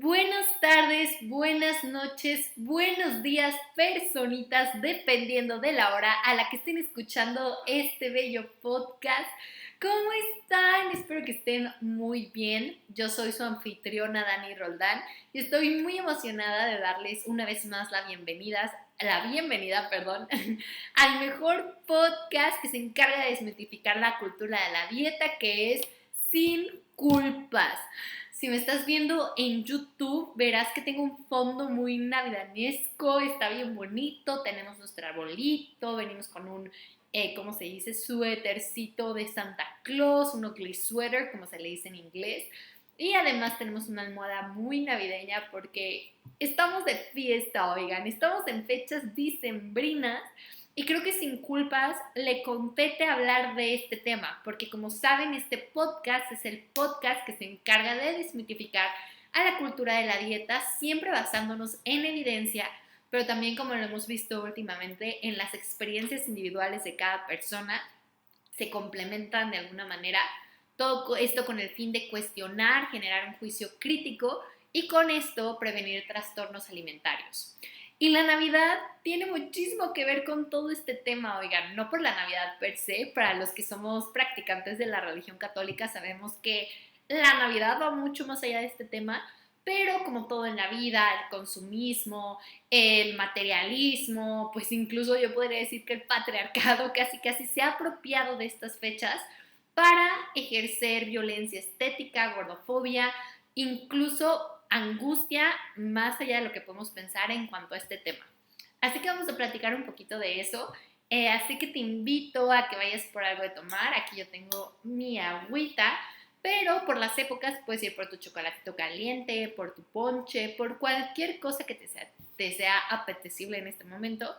Buenas tardes, buenas noches, buenos días, personitas, dependiendo de la hora a la que estén escuchando este bello podcast. ¿Cómo están? Espero que estén muy bien. Yo soy su anfitriona Dani Roldán y estoy muy emocionada de darles una vez más la bienvenida, al mejor podcast que se encarga de desmitificar la cultura de la dieta, que es Sin Culpas. Si me estás viendo en YouTube, verás que tengo un fondo muy navidanesco, está bien bonito, tenemos nuestro arbolito, venimos con un, ¿cómo se dice? Suétercito de Santa Claus, un ugly sweater, como se le dice en inglés. Y además tenemos una almohada muy navideña porque estamos de fiesta, oigan, estamos en fechas dicembrinas. Y creo que Sin Culpas le compete hablar de este tema, porque como saben, este podcast es el podcast que se encarga de desmitificar a la cultura de la dieta, siempre basándonos en evidencia, pero también, como lo hemos visto últimamente, en las experiencias individuales de cada persona, se complementan de alguna manera. Todo esto con el fin de cuestionar, generar un juicio crítico y con esto prevenir trastornos alimentarios. Y la Navidad tiene muchísimo que ver con todo este tema, oigan, no por la Navidad per se, para los que somos practicantes de la religión católica sabemos que la Navidad va mucho más allá de este tema, pero como todo en la vida, el consumismo, el materialismo, pues incluso yo podría decir que el patriarcado casi se ha apropiado de estas fechas para ejercer violencia estética, gordofobia, incluso angustia más allá de lo que podemos pensar en cuanto a este tema. Así que vamos a platicar un poquito de eso. Así que te invito a que vayas por algo de tomar. Aquí yo tengo mi agüita, pero por las épocas puedes ir por tu chocolatito caliente, por tu ponche, por cualquier cosa que te sea apetecible en este momento.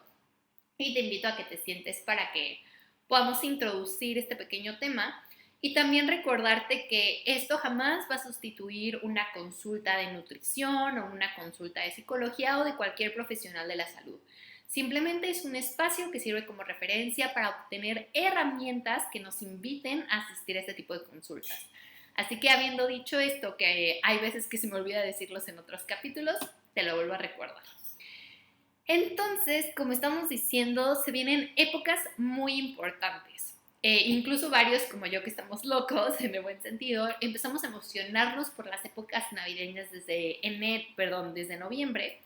Y te invito a que te sientes para que podamos introducir este pequeño tema. Y también recordarte que esto jamás va a sustituir una consulta de nutrición o una consulta de psicología o de cualquier profesional de la salud. Simplemente es un espacio que sirve como referencia para obtener herramientas que nos inviten a asistir a este tipo de consultas. Así que habiendo dicho esto, que hay veces que se me olvida decirlos en otros capítulos, te lo vuelvo a recordar. Entonces, como estamos diciendo, se vienen épocas muy importantes. Incluso varios como yo que estamos locos, en el buen sentido, empezamos a emocionarnos por las épocas navideñas desde noviembre,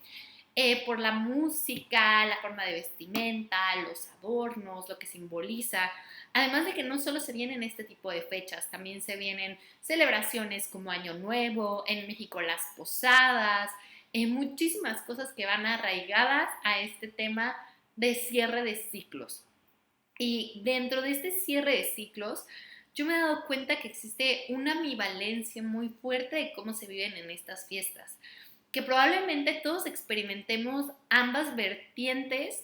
por la música, la forma de vestimenta, los adornos, lo que simboliza. Además de que no solo se vienen este tipo de fechas, también se vienen celebraciones como Año Nuevo, en México las posadas, muchísimas cosas que van arraigadas a este tema de cierre de ciclos. Y dentro de este cierre de ciclos, yo me he dado cuenta que existe una ambivalencia muy fuerte de cómo se viven en estas fiestas, que probablemente todos experimentemos ambas vertientes,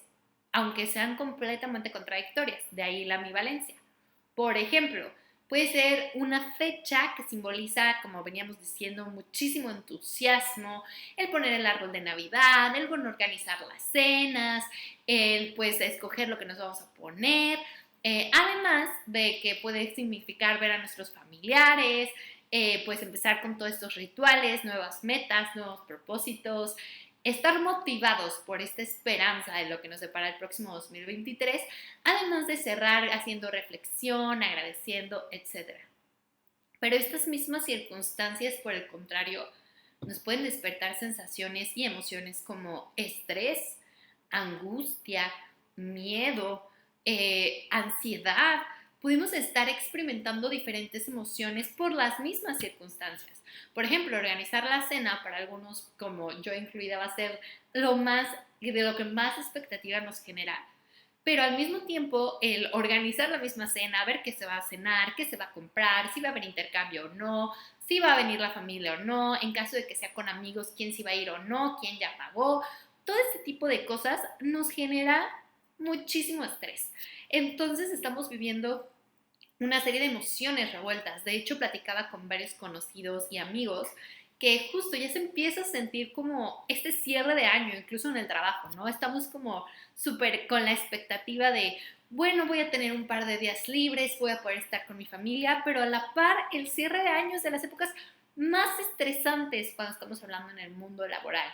aunque sean completamente contradictorias, de ahí la ambivalencia. Por ejemplo, puede ser una fecha que simboliza, como veníamos diciendo, muchísimo entusiasmo, el poner el árbol de Navidad, el organizar las cenas, el pues escoger lo que nos vamos a poner, además de que puede significar ver a nuestros familiares, pues empezar con todos estos rituales, nuevas metas, nuevos propósitos, estar motivados por esta esperanza de lo que nos depara el próximo 2023, además de cerrar haciendo reflexión, agradeciendo, etc. Pero estas mismas circunstancias, por el contrario, nos pueden despertar sensaciones y emociones como estrés, angustia, miedo, ansiedad. Pudimos estar experimentando diferentes emociones por las mismas circunstancias. Por ejemplo, organizar la cena para algunos, como yo incluida, va a ser de lo que más expectativa nos genera. Pero al mismo tiempo, el organizar la misma cena, ver qué se va a cenar, qué se va a comprar, si va a haber intercambio o no, si va a venir la familia o no, en caso de que sea con amigos, quién sí va a ir o no, quién ya pagó, todo este tipo de cosas nos genera muchísimo estrés. Entonces estamos viviendo una serie de emociones revueltas. De hecho, platicaba con varios conocidos y amigos que justo ya se empieza a sentir como este cierre de año, incluso en el trabajo, ¿no? Estamos como súper con la expectativa de, bueno, voy a tener un par de días libres, voy a poder estar con mi familia, pero a la par el cierre de años de las épocas más estresantes cuando estamos hablando en el mundo laboral.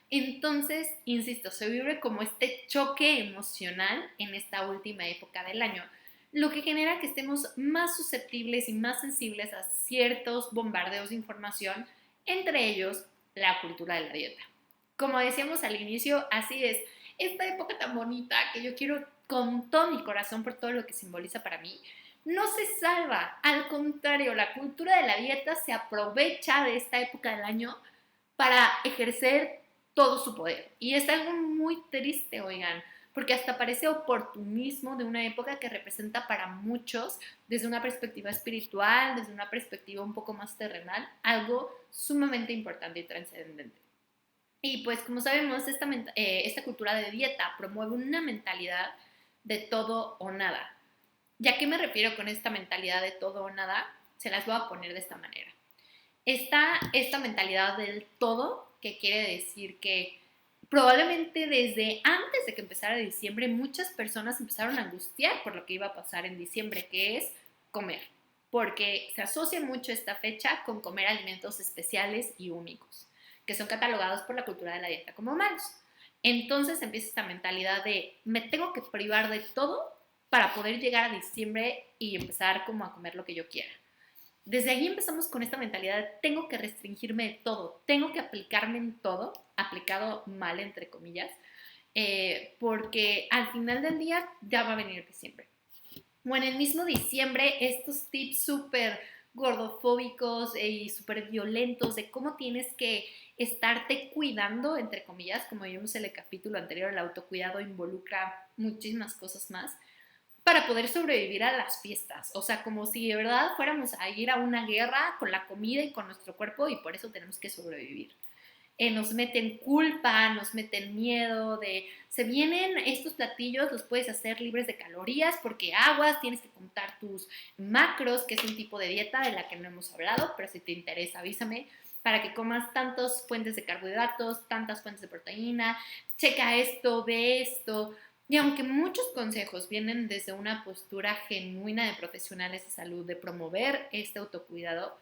Entonces, insisto, se vive como este choque emocional en esta última época del año, lo que genera que estemos más susceptibles y más sensibles a ciertos bombardeos de información, entre ellos la cultura de la dieta. Como decíamos al inicio, así es, esta época tan bonita que yo quiero con todo mi corazón por todo lo que simboliza para mí, no se salva, al contrario, la cultura de la dieta se aprovecha de esta época del año para ejercer todo su poder. Y es algo muy triste, oigan, porque hasta parece oportunismo de una época que representa para muchos, desde una perspectiva espiritual, desde una perspectiva un poco más terrenal, algo sumamente importante y trascendente. Y pues como sabemos, esta cultura de dieta promueve una mentalidad de todo o nada. ¿Ya qué me refiero con esta mentalidad de todo o nada? Se las voy a poner de esta manera. Está esta mentalidad del todo, que quiere decir que probablemente desde antes de que empezara diciembre, muchas personas empezaron a angustiar por lo que iba a pasar en diciembre, que es comer, porque se asocia mucho esta fecha con comer alimentos especiales y únicos, que son catalogados por la cultura de la dieta como malos. Entonces empieza esta mentalidad de me tengo que privar de todo para poder llegar a diciembre y empezar como a comer lo que yo quiera. Desde ahí empezamos con esta mentalidad de tengo que restringirme de todo, tengo que aplicarme en todo, aplicado mal entre comillas, porque al final del día ya va a venir diciembre. O en el mismo diciembre, estos tips súper gordofóbicos y súper violentos de cómo tienes que estarte cuidando, entre comillas, como vimos en el capítulo anterior, el autocuidado involucra muchísimas cosas más para poder sobrevivir a las fiestas. O sea, como si de verdad fuéramos a ir a una guerra con la comida y con nuestro cuerpo y por eso tenemos que sobrevivir. Nos meten culpa, nos meten miedo de, se vienen estos platillos, los puedes hacer libres de calorías porque aguas, tienes que contar tus macros, que es un tipo de dieta de la que no hemos hablado, pero si te interesa avísame, para que comas tantas fuentes de carbohidratos, tantas fuentes de proteína, checa esto, ve esto. Y aunque muchos consejos vienen desde una postura genuina de profesionales de salud de promover este autocuidado,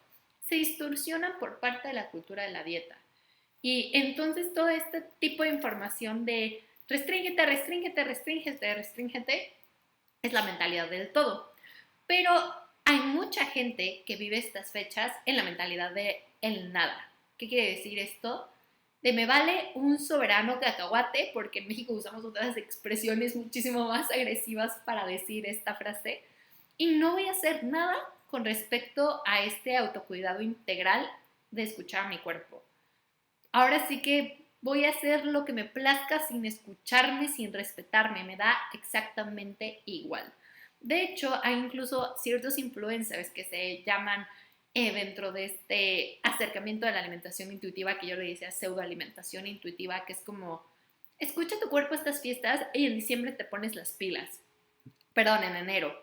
se distorsionan por parte de la cultura de la dieta. Y entonces todo este tipo de información de restríngete, restríngete, restríngete, restríngete, es la mentalidad del todo. Pero hay mucha gente que vive estas fechas en la mentalidad de el nada. ¿Qué quiere decir esto? De me vale un soberano cacahuate, porque en México usamos otras expresiones muchísimo más agresivas para decir esta frase, y no voy a hacer nada con respecto a este autocuidado integral de escuchar a mi cuerpo. Ahora sí que voy a hacer lo que me plazca sin escucharme, sin respetarme, me da exactamente igual. De hecho, hay incluso ciertos influencers que se llaman dentro de este acercamiento a la alimentación intuitiva, que yo le decía pseudoalimentación intuitiva, que es como, escucha tu cuerpo estas fiestas y en diciembre te pones las pilas. Perdón, en enero.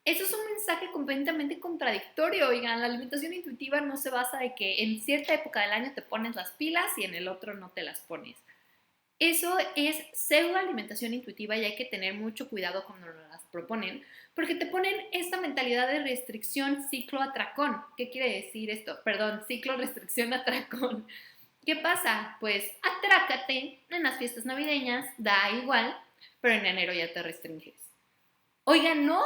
Eso es un mensaje completamente contradictorio, oigan, la alimentación intuitiva no se basa de que en cierta época del año te pones las pilas y en el otro no te las pones. Eso es pseudoalimentación intuitiva y hay que tener mucho cuidado cuando las proponen, porque te ponen esta mentalidad de restricción ciclo-atracón. ¿Qué quiere decir esto? Perdón, ciclo-restricción-atracón. ¿Qué pasa? Pues atrácate en las fiestas navideñas, da igual, pero en enero ya te restringes. Oigan, no,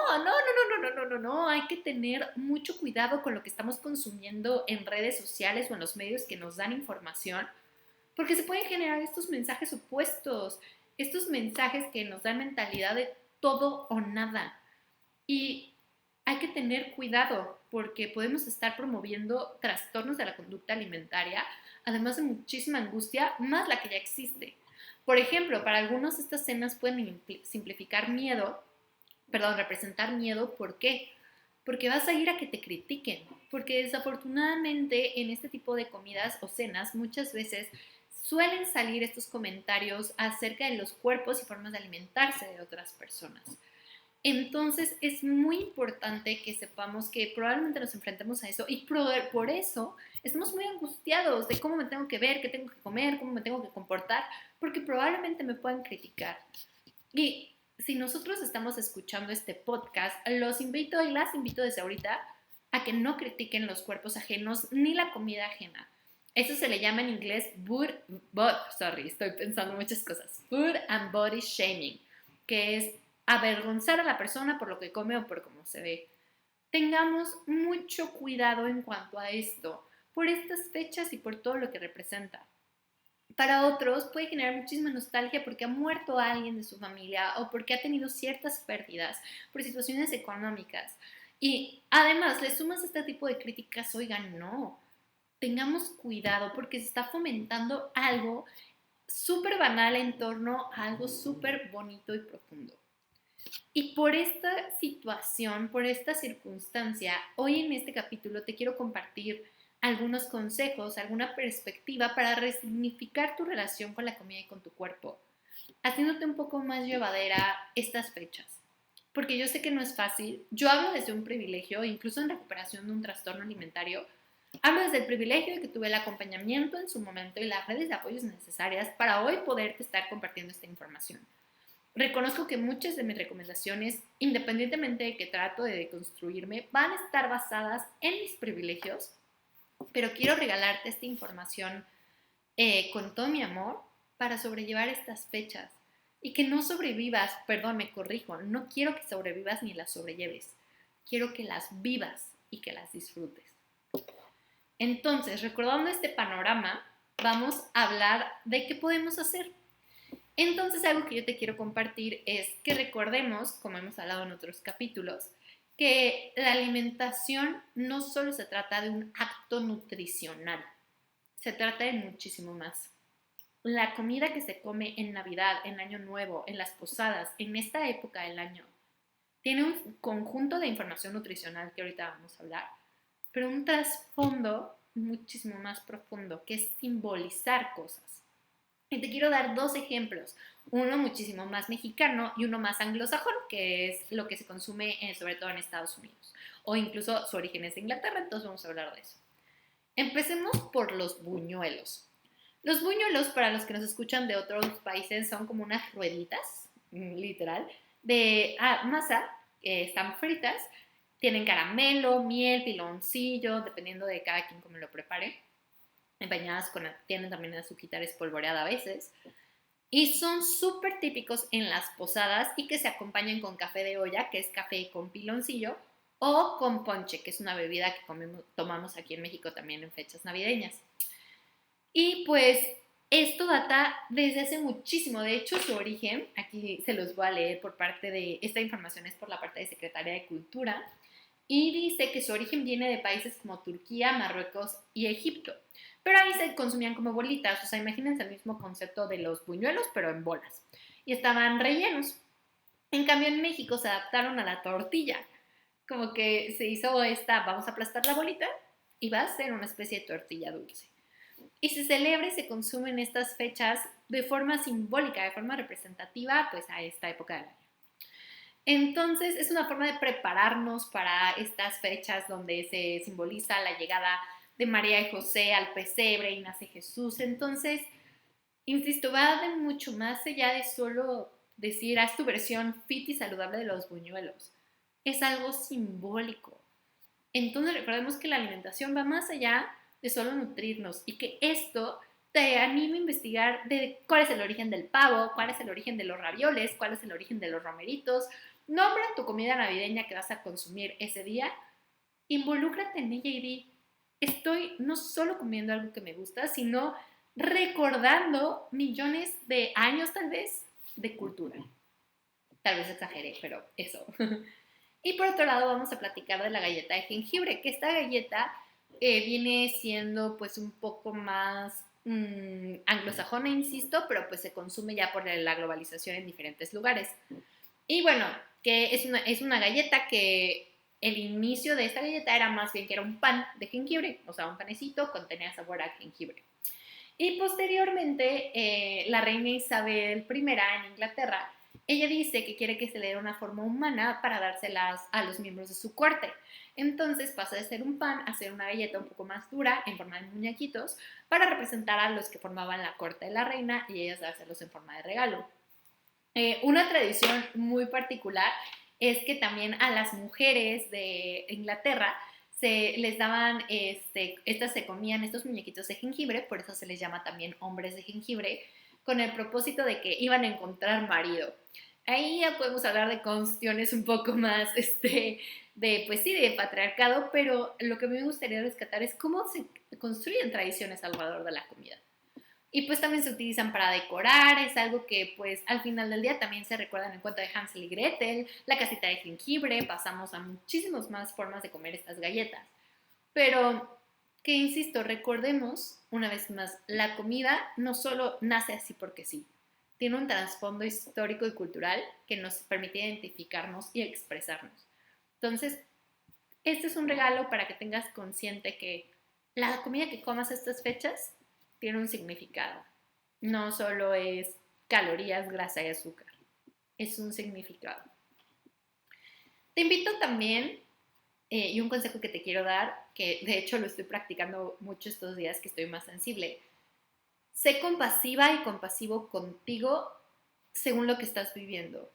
hay que tener mucho cuidado con lo que estamos consumiendo en redes sociales o en los medios que nos dan información, porque se pueden generar estos mensajes opuestos, estos mensajes que nos dan mentalidad de todo o nada. Y hay que tener cuidado porque podemos estar promoviendo trastornos de la conducta alimentaria, además de muchísima angustia, más la que ya existe. Por ejemplo, para algunos estas cenas pueden representar miedo. ¿Por qué? Porque vas a ir a que te critiquen, porque desafortunadamente en este tipo de comidas o cenas muchas veces suelen salir estos comentarios acerca de los cuerpos y formas de alimentarse de otras personas. Entonces es muy importante que sepamos que probablemente nos enfrentemos a eso y por eso estamos muy angustiados de cómo me tengo que ver, qué tengo que comer, cómo me tengo que comportar, porque probablemente me puedan criticar. Y si nosotros estamos escuchando este podcast, los invito y las invito desde ahorita a que no critiquen los cuerpos ajenos ni la comida ajena. Eso se le llama en inglés estoy pensando muchas cosas. Food and body shaming, que es avergonzar a la persona por lo que come o por cómo se ve. Tengamos mucho cuidado en cuanto a esto, por estas fechas y por todo lo que representa. Para otros puede generar muchísima nostalgia porque ha muerto alguien de su familia o porque ha tenido ciertas pérdidas por situaciones económicas. Y además le sumas este tipo de críticas, oigan, no, tengamos cuidado porque se está fomentando algo súper banal en torno a algo súper bonito y profundo. Y por esta situación, por esta circunstancia, hoy en este capítulo te quiero compartir algunos consejos, alguna perspectiva para resignificar tu relación con la comida y con tu cuerpo, haciéndote un poco más llevadera estas fechas. Porque yo sé que no es fácil, yo hablo desde un privilegio, incluso en recuperación de un trastorno alimentario, hablo desde el privilegio de que tuve el acompañamiento en su momento y las redes de apoyos necesarias para hoy poderte estar compartiendo esta información. Reconozco que muchas de mis recomendaciones, independientemente de que trato de deconstruirme, van a estar basadas en mis privilegios, pero quiero regalarte esta información con todo mi amor para sobrellevar estas fechas y que no sobrevivas, perdón, me corrijo, no quiero que sobrevivas ni las sobrelleves, quiero que las vivas y que las disfrutes. Entonces, recordando este panorama, vamos a hablar de qué podemos hacer. Entonces, algo que yo te quiero compartir es que recordemos, como hemos hablado en otros capítulos, que la alimentación no solo se trata de un acto nutricional, se trata de muchísimo más. La comida que se come en Navidad, en Año Nuevo, en las posadas, en esta época del año, tiene un conjunto de información nutricional que ahorita vamos a hablar, pero un trasfondo muchísimo más profundo, que es simbolizar cosas. Y te quiero dar dos ejemplos, uno muchísimo más mexicano y uno más anglosajón, que es lo que se consume sobre todo en Estados Unidos, o incluso su origen es de Inglaterra, entonces vamos a hablar de eso. Empecemos por los buñuelos. Los buñuelos, para los que nos escuchan de otros países, son como unas rueditas, literal, de masa, están fritas, tienen caramelo, miel, piloncillo, dependiendo de cada quien cómo lo prepare. Bañadas tienen también azúcar espolvoreada a veces. Y son súper típicos en las posadas y que se acompañan con café de olla, que es café con piloncillo, o con ponche, que es una bebida que tomamos aquí en México también en fechas navideñas. Y pues esto data desde hace muchísimo. De hecho, su origen, aquí se los voy a leer por parte de, esta información es por la parte de Secretaría de Cultura, y dice que su origen viene de países como Turquía, Marruecos y Egipto. Pero ahí se consumían como bolitas, o sea, imagínense el mismo concepto de los buñuelos, pero en bolas. Y estaban rellenos. En cambio, en México se adaptaron a la tortilla. Como que se hizo vamos a aplastar la bolita y va a ser una especie de tortilla dulce. Y se celebra y se consume en estas fechas de forma simbólica, de forma representativa, pues a esta época del año. Entonces es una forma de prepararnos para estas fechas donde se simboliza la llegada de María y José al pesebre y nace Jesús. Entonces, insisto, va de mucho más allá de solo decir, haz tu versión fit y saludable de los buñuelos. Es algo simbólico. Entonces recordemos que la alimentación va más allá de solo nutrirnos y que esto te anima a investigar de cuál es el origen del pavo, cuál es el origen de los ravioles, cuál es el origen de los romeritos. Nombra tu comida navideña que vas a consumir ese día, involúcrate en ella y di, estoy no solo comiendo algo que me gusta, sino recordando millones de años tal vez de cultura. Tal vez exageré, pero eso. Y por otro lado vamos a platicar de la galleta de jengibre, que esta galleta viene siendo pues un poco más anglosajona, insisto, pero pues se consume ya por la globalización en diferentes lugares. Y bueno, que es una galleta que el inicio de esta galleta era más bien que era un pan de jengibre, o sea, un panecito con tenía sabor a jengibre. Y posteriormente, la reina Isabel I en Inglaterra, ella dice que quiere que se le dé una forma humana para dárselas a los miembros de su corte. Entonces pasa de ser un pan a ser una galleta un poco más dura, en forma de muñequitos, para representar a los que formaban la corte de la reina y ellas dárselos en forma de regalo. Una tradición muy particular es que también a las mujeres de Inglaterra se les daban, estas se comían estos muñequitos de jengibre, por eso se les llama también hombres de jengibre, con el propósito de que iban a encontrar marido. Ahí ya podemos hablar de cuestiones un poco más, pues sí, de patriarcado, pero lo que a mí me gustaría rescatar es cómo se construyen tradiciones alrededor de la comida. Y pues también se utilizan para decorar, es algo que pues al final del día también se recuerda en el cuento de Hansel y Gretel, la casita de jengibre, pasamos a muchísimas más formas de comer estas galletas. Pero que insisto, recordemos una vez más, la comida no solo nace así porque sí, tiene un trasfondo histórico y cultural que nos permite identificarnos y expresarnos. Entonces, este es un regalo para que tengas consciente que la comida que comas estas fechas tiene un significado. No solo es calorías, grasa y azúcar. Es un significado. Te invito también, y un consejo que te quiero dar, que de hecho lo estoy practicando mucho estos días que estoy más sensible. Sé compasiva y compasivo contigo según lo que estás viviendo.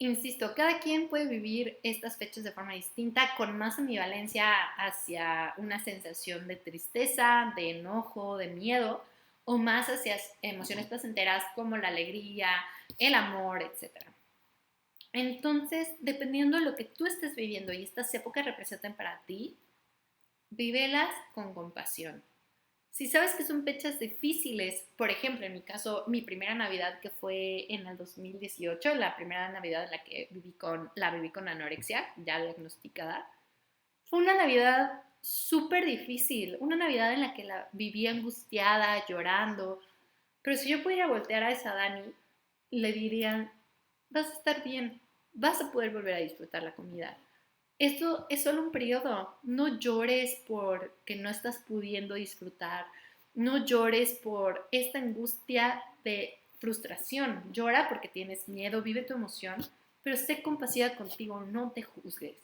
Insisto, cada quien puede vivir estas fechas de forma distinta, con más ambivalencia hacia una sensación de tristeza, de enojo, de miedo, o más hacia emociones placenteras como la alegría, el amor, etc. Entonces, dependiendo de lo que tú estés viviendo y estas épocas representen para ti, vívelas con compasión. Si sabes que son fechas difíciles, por ejemplo, en mi caso, mi primera Navidad que fue en el 2018, la primera Navidad en la que viví con anorexia, ya diagnosticada, fue una Navidad súper difícil, una Navidad en la que la viví angustiada, llorando, pero si yo pudiera voltear a esa Dani, le dirían, vas a estar bien, vas a poder volver a disfrutar la comida. Esto es solo un periodo. No llores porque no estás pudiendo disfrutar. No llores por esta angustia de frustración. Llora porque tienes miedo, vive tu emoción, pero sé compasiva contigo, no te juzgues.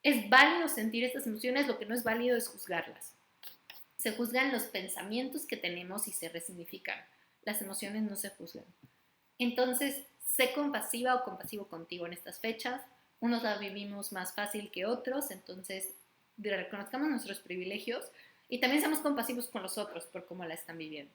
Es válido sentir estas emociones, lo que no es válido es juzgarlas. Se juzgan los pensamientos que tenemos y se resignifican. Las emociones no se juzgan. Entonces, sé compasiva o compasivo contigo en estas fechas. Unos la vivimos más fácil que otros, entonces reconozcamos nuestros privilegios y también seamos compasivos con los otros por cómo la están viviendo.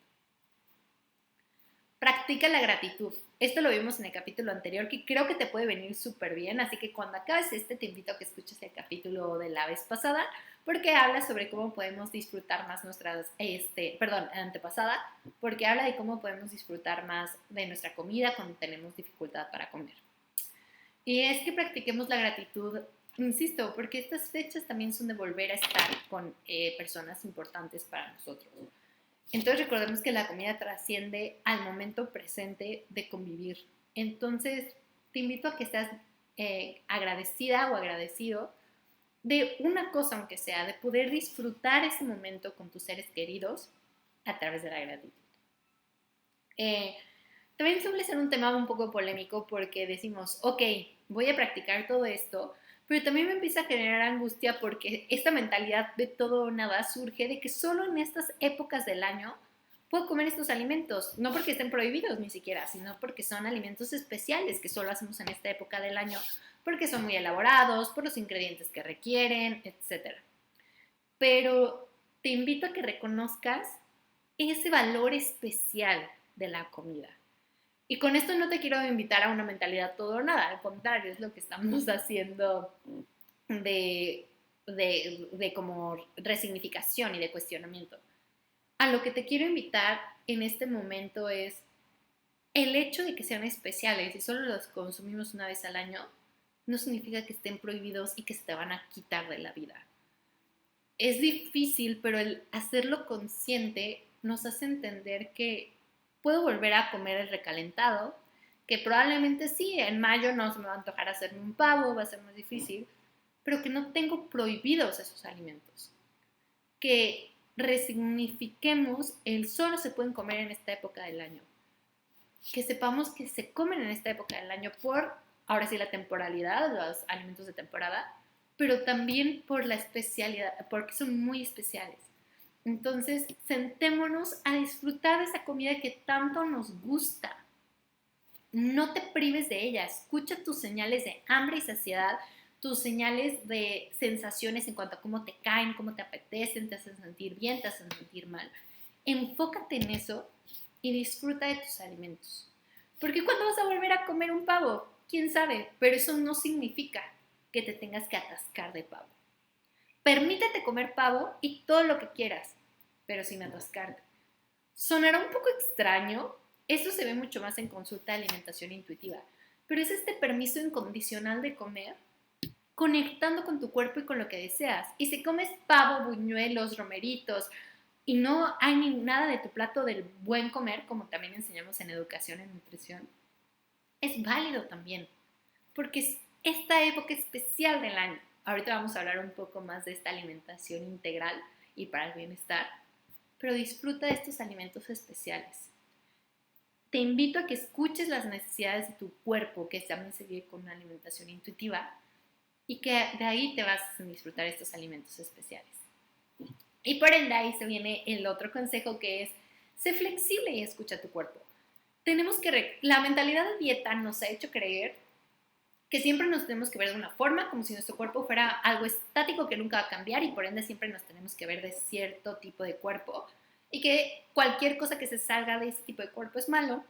Practica la gratitud. Esto lo vimos en el capítulo anterior, que creo que te puede venir súper bien, así que cuando acabes te invito a que escuches el capítulo de la vez pasada, porque habla sobre cómo podemos disfrutar más antepasada, porque habla de cómo podemos disfrutar más de nuestra comida cuando tenemos dificultad para comer. Y es que practiquemos la gratitud, insisto, porque estas fechas también son de volver a estar con personas importantes para nosotros. Entonces recordemos que la comida trasciende al momento presente de convivir. Entonces te invito a que seas agradecida o agradecido de una cosa, aunque sea, de poder disfrutar ese momento con tus seres queridos a través de la gratitud. También suele ser un tema un poco polémico porque decimos, ok, voy a practicar todo esto, pero también me empieza a generar angustia porque esta mentalidad de todo o nada surge de que solo en estas épocas del año puedo comer estos alimentos, no porque estén prohibidos ni siquiera, sino porque son alimentos especiales que solo hacemos en esta época del año, porque son muy elaborados, por los ingredientes que requieren, etc. Pero te invito a que reconozcas ese valor especial de la comida. Y con esto no te quiero invitar a una mentalidad todo o nada, al contrario, es lo que estamos haciendo de como resignificación y de cuestionamiento. A lo que te quiero invitar en este momento es el hecho de que sean especiales y solo los consumimos una vez al año, no significa que estén prohibidos y que se te van a quitar de la vida. Es difícil, pero el hacerlo consciente nos hace entender que puedo volver a comer el recalentado, que probablemente sí, en mayo no se me va a antojar hacerme un pavo, va a ser más difícil, pero que no tengo prohibidos esos alimentos. Que resignifiquemos el solo se pueden comer en esta época del año. Que sepamos que se comen en esta época del año por, ahora sí, la temporalidad, los alimentos de temporada, pero también por la especialidad, porque son muy especiales. Entonces, sentémonos a disfrutar de esa comida que tanto nos gusta. No te prives de ella, escucha tus señales de hambre y saciedad, tus señales de sensaciones en cuanto a cómo te caen, cómo te apetecen, te hacen sentir bien, te hacen sentir mal. Enfócate en eso y disfruta de tus alimentos. Porque cuando vas a volver a comer un pavo, quién sabe, pero eso no significa que te tengas que atascar de pavo. Permítete comer pavo y todo lo que quieras, pero sin atascarte. Sonará un poco extraño, eso se ve mucho más en consulta de alimentación intuitiva, pero es este permiso incondicional de comer, conectando con tu cuerpo y con lo que deseas. Y si comes pavo, buñuelos, romeritos, y no hay nada de tu plato del buen comer, como también enseñamos en educación en nutrición, es válido también, porque es esta época especial del año. Ahorita vamos a hablar un poco más de esta alimentación integral y para el bienestar, pero disfruta de estos alimentos especiales. Te invito a que escuches las necesidades de tu cuerpo, que también se vive con una alimentación intuitiva, y que de ahí te vas a disfrutar estos alimentos especiales. Y por ende ahí se viene el otro consejo, que es: sé flexible y escucha tu cuerpo. La mentalidad de dieta nos ha hecho creer que siempre nos tenemos que ver de una forma, como si nuestro cuerpo fuera algo estático que nunca va a cambiar, y por ende siempre nos tenemos que ver de cierto tipo de cuerpo, y que cualquier cosa que se salga de ese tipo de cuerpo es malo.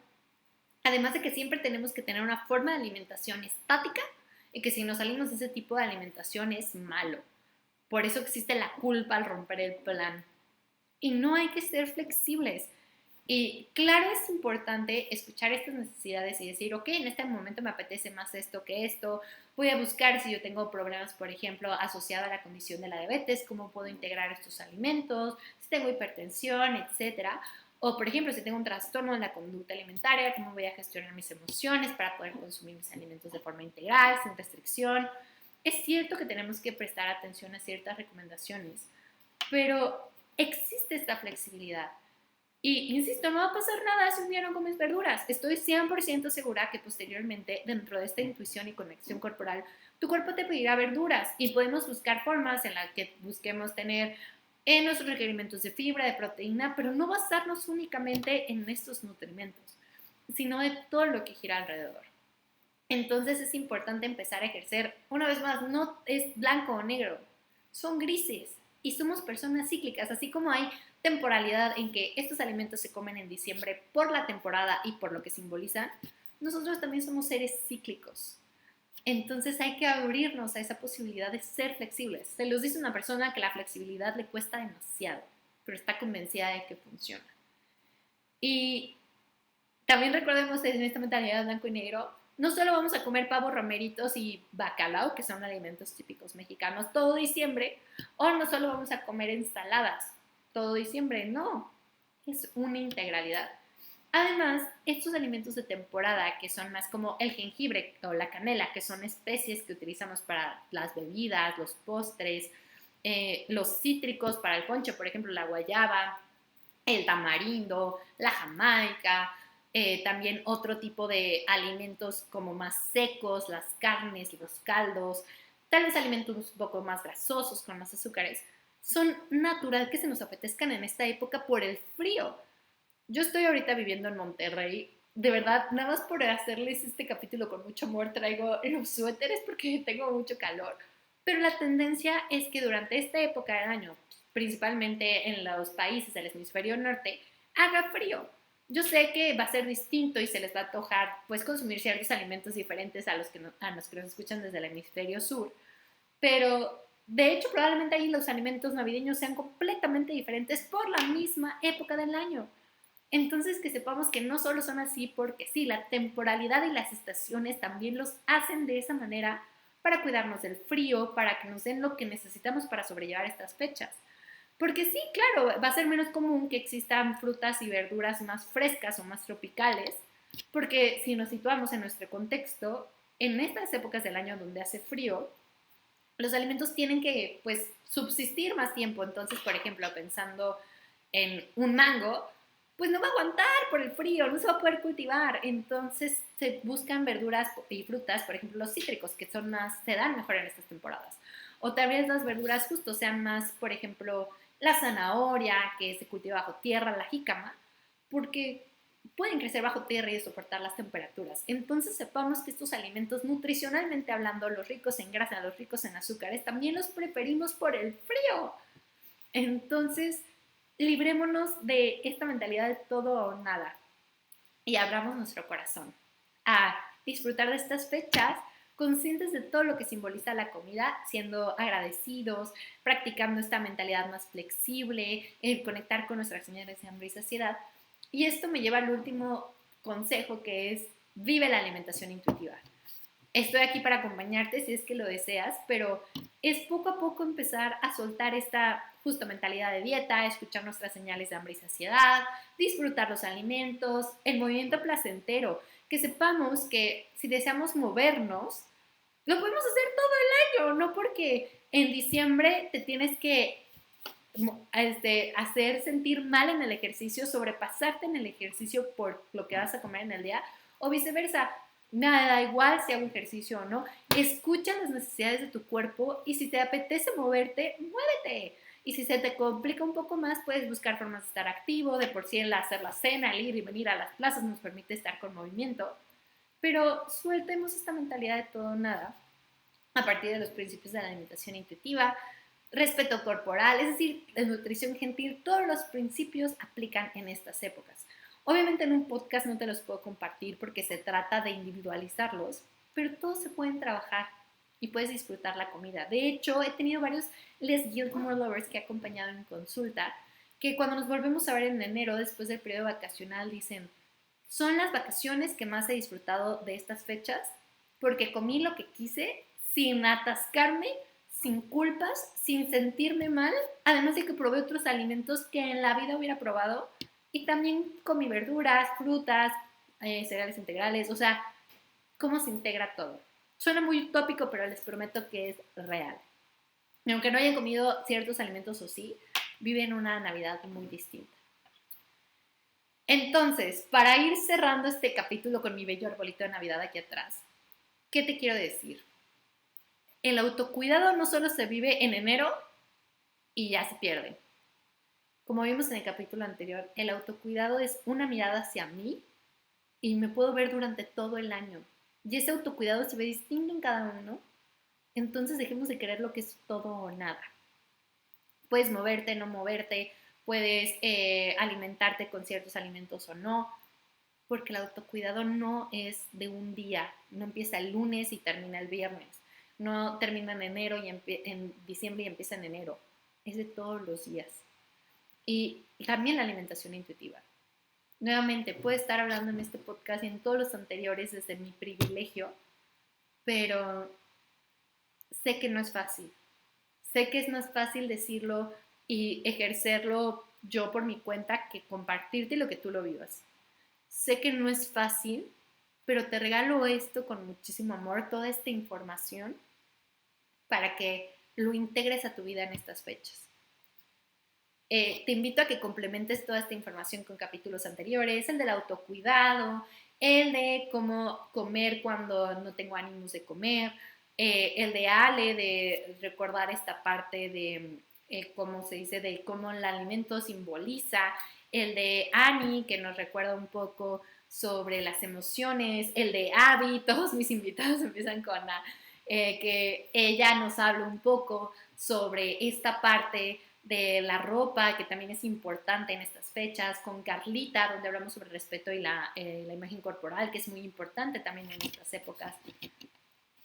Además de que siempre tenemos que tener una forma de alimentación estática, y que si nos salimos de ese tipo de alimentación es malo. Por eso existe la culpa al romper el plan. Y no hay que ser flexibles. Y claro, es importante escuchar estas necesidades y decir, ok, en este momento me apetece más esto que esto. Voy a buscar si yo tengo problemas, por ejemplo, asociados a la condición de la diabetes, cómo puedo integrar estos alimentos, si tengo hipertensión, etcétera. O, por ejemplo, si tengo un trastorno de la conducta alimentaria, cómo voy a gestionar mis emociones para poder consumir mis alimentos de forma integral, sin restricción. Es cierto que tenemos que prestar atención a ciertas recomendaciones, pero existe esta flexibilidad. Y insisto, no va a pasar nada si un día no comes verduras. Estoy 100% segura que posteriormente, dentro de esta intuición y conexión corporal, tu cuerpo te pedirá verduras, y podemos buscar formas en las que busquemos tener en nuestros requerimientos de fibra, de proteína, pero no basarnos únicamente en estos nutrimentos, sino de todo lo que gira alrededor. Entonces es importante empezar a ejercer, una vez más, no es blanco o negro, son grises, y somos personas cíclicas, así como hay temporalidad en que estos alimentos se comen en diciembre por la temporada y por lo que simbolizan. Nosotros también somos seres cíclicos. Entonces hay que abrirnos a esa posibilidad de ser flexibles. Se los dice una persona que la flexibilidad le cuesta demasiado, pero está convencida de que funciona. Y también recordemos en esta mentalidad blanco y negro, no solo vamos a comer pavo, romeritos y bacalao, que son alimentos típicos mexicanos, todo diciembre, o no solo vamos a comer ensaladas todo diciembre, no, es una integralidad. Además, estos alimentos de temporada, que son más como el jengibre o la canela, que son especies que utilizamos para las bebidas, los postres, los cítricos para el ponche, por ejemplo, la guayaba, el tamarindo, la jamaica, también otro tipo de alimentos como más secos, las carnes, los caldos, tal vez alimentos un poco más grasosos, con más azúcares, son natural que se nos apetezcan en esta época por el frío. Yo estoy ahorita viviendo en Monterrey. De verdad, nada más por hacerles este capítulo con mucho amor, traigo los suéteres porque tengo mucho calor. Pero la tendencia es que durante esta época del año, principalmente en los países del hemisferio norte, haga frío. Yo sé que va a ser distinto y se les va a antojar pues consumir ciertos alimentos diferentes a los que nos escuchan desde el hemisferio sur, pero de hecho probablemente ahí los alimentos navideños sean completamente diferentes por la misma época del año. Entonces, que sepamos que no solo son así porque sí, la temporalidad y las estaciones también los hacen de esa manera para cuidarnos del frío, para que nos den lo que necesitamos para sobrellevar estas fechas. Porque sí, claro, va a ser menos común que existan frutas y verduras más frescas o más tropicales, porque si nos situamos en nuestro contexto, en estas épocas del año donde hace frío, los alimentos tienen que, pues, subsistir más tiempo. Entonces, por ejemplo, pensando en un mango, pues no va a aguantar por el frío, no se va a poder cultivar. Entonces se buscan verduras y frutas, por ejemplo los cítricos, que son más, se dan mejor en estas temporadas. O tal vez las verduras justo sean más, por ejemplo, la zanahoria, que se cultiva bajo tierra, la jícama, porque pueden crecer bajo tierra y soportar las temperaturas. Entonces sepamos que estos alimentos, nutricionalmente hablando, los ricos en grasa, los ricos en azúcares, también los preferimos por el frío. Entonces, librémonos de esta mentalidad de todo o nada y abramos nuestro corazón a disfrutar de estas fechas conscientes de todo lo que simboliza la comida, siendo agradecidos, practicando esta mentalidad más flexible, el conectar con nuestras señales de hambre y saciedad. Y esto me lleva al último consejo, que es: vive la alimentación intuitiva. Estoy aquí para acompañarte si es que lo deseas, pero es poco a poco empezar a soltar esta justo mentalidad de dieta, escuchar nuestras señales de hambre y saciedad, disfrutar los alimentos, el movimiento placentero, que sepamos que si deseamos movernos, lo podemos hacer todo el año, no porque en diciembre te tienes que hacer sentir mal en el ejercicio, sobrepasarte en el ejercicio por lo que vas a comer en el día, o viceversa. Nada, da igual si hago ejercicio o no. Escucha las necesidades de tu cuerpo y si te apetece moverte, muévete. Y si se te complica un poco más, puedes buscar formas de estar activo. De por sí el hacer la cena, el ir y venir a las plazas nos permite estar con movimiento. Pero sueltemos esta mentalidad de todo o nada a partir de los principios de la alimentación intuitiva, respeto corporal, es decir, la nutrición gentil. Todos los principios aplican en estas épocas. Obviamente en un podcast no te los puedo compartir porque se trata de individualizarlos, pero todos se pueden trabajar y puedes disfrutar la comida. De hecho, he tenido varios Les Guiltmore Lovers que he acompañado en consulta, que cuando nos volvemos a ver en enero, después del periodo vacacional, dicen: son las vacaciones que más he disfrutado de estas fechas porque comí lo que quise sin atascarme, sin culpas, sin sentirme mal, además de que probé otros alimentos que en la vida hubiera probado. Y también comí verduras, frutas, cereales integrales, o sea, cómo se integra todo. Suena muy utópico, pero les prometo que es real. Y aunque no hayan comido ciertos alimentos o sí, viven una Navidad muy distinta. Entonces, para ir cerrando este capítulo con mi bello arbolito de Navidad aquí atrás, ¿qué te quiero decir? El autocuidado no solo se vive en enero y ya se pierde. Como vimos en el capítulo anterior, el autocuidado es una mirada hacia mí y me puedo ver durante todo el año. Y ese autocuidado se ve distinto en cada uno. Entonces dejemos de querer lo que es todo o nada. Puedes moverte, no moverte, puedes alimentarte con ciertos alimentos o no, porque el autocuidado no es de un día, no empieza el lunes y termina el viernes, no termina en enero y en diciembre y empieza en enero, es de todos los días. Y también la alimentación intuitiva. Nuevamente, puedo estar hablando en este podcast y en todos los anteriores desde mi privilegio, pero sé que no es fácil. Sé que es más fácil decirlo y ejercerlo yo por mi cuenta que compartirte lo que tú lo vivas. Sé que no es fácil, pero te regalo esto con muchísimo amor, toda esta información, para que lo integres a tu vida en estas fechas. Te invito a que complementes toda esta información con capítulos anteriores, el del autocuidado, el de cómo comer cuando no tengo ánimos de comer, el de Ale, de recordar esta parte de cómo se dice, de cómo el alimento simboliza, el de Ani, que nos recuerda un poco sobre las emociones, el de Abby, todos mis invitados empiezan con que ella nos habla un poco sobre esta parte de la ropa, que también es importante en estas fechas, con Carlita, donde hablamos sobre el respeto y la imagen corporal, que es muy importante también en estas épocas.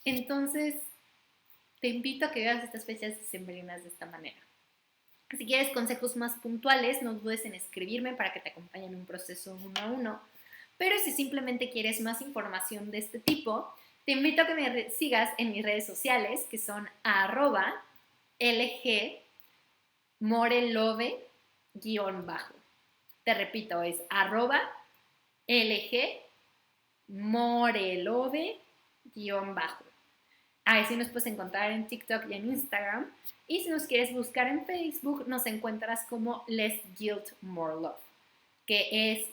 Entonces, te invito a que veas estas fechas decembrinas de esta manera. Si quieres consejos más puntuales, no dudes en escribirme para que te acompañe en un proceso uno a uno. Pero si simplemente quieres más información de este tipo, te invito a que me sigas en mis redes sociales, que son @lgmorelove_. Te repito, es @lgmorelove_. Así nos puedes encontrar en TikTok y en Instagram. Y si nos quieres buscar en Facebook, nos encuentras como Les Guilt More Love, que es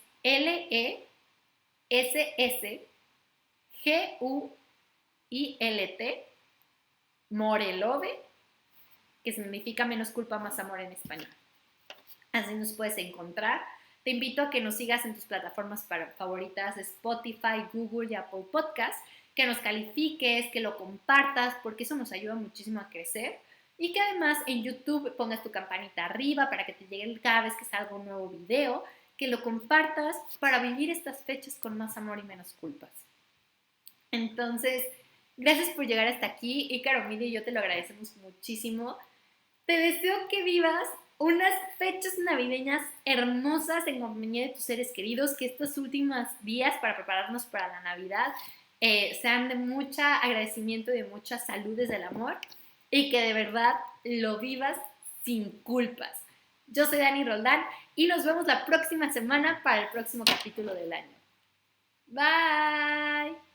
LESSGUILT Morelove, que significa menos culpa, más amor en español. Así nos puedes encontrar. Te invito a que nos sigas en tus plataformas favoritas, Spotify, Google y Apple Podcast, que nos califiques, que lo compartas, porque eso nos ayuda muchísimo a crecer. Y que además en YouTube pongas tu campanita arriba para que te llegue cada vez que salga un nuevo video, que lo compartas para vivir estas fechas con más amor y menos culpas. Entonces, gracias por llegar hasta aquí. Ícaro, Mili y yo te lo agradecemos muchísimo. Te deseo que vivas unas fechas navideñas hermosas en compañía de tus seres queridos, que estos últimos días para prepararnos para la Navidad sean de mucho agradecimiento y de mucha salud desde el amor y que de verdad lo vivas sin culpas. Yo soy Dani Roldán y nos vemos la próxima semana para el próximo capítulo del año. Bye.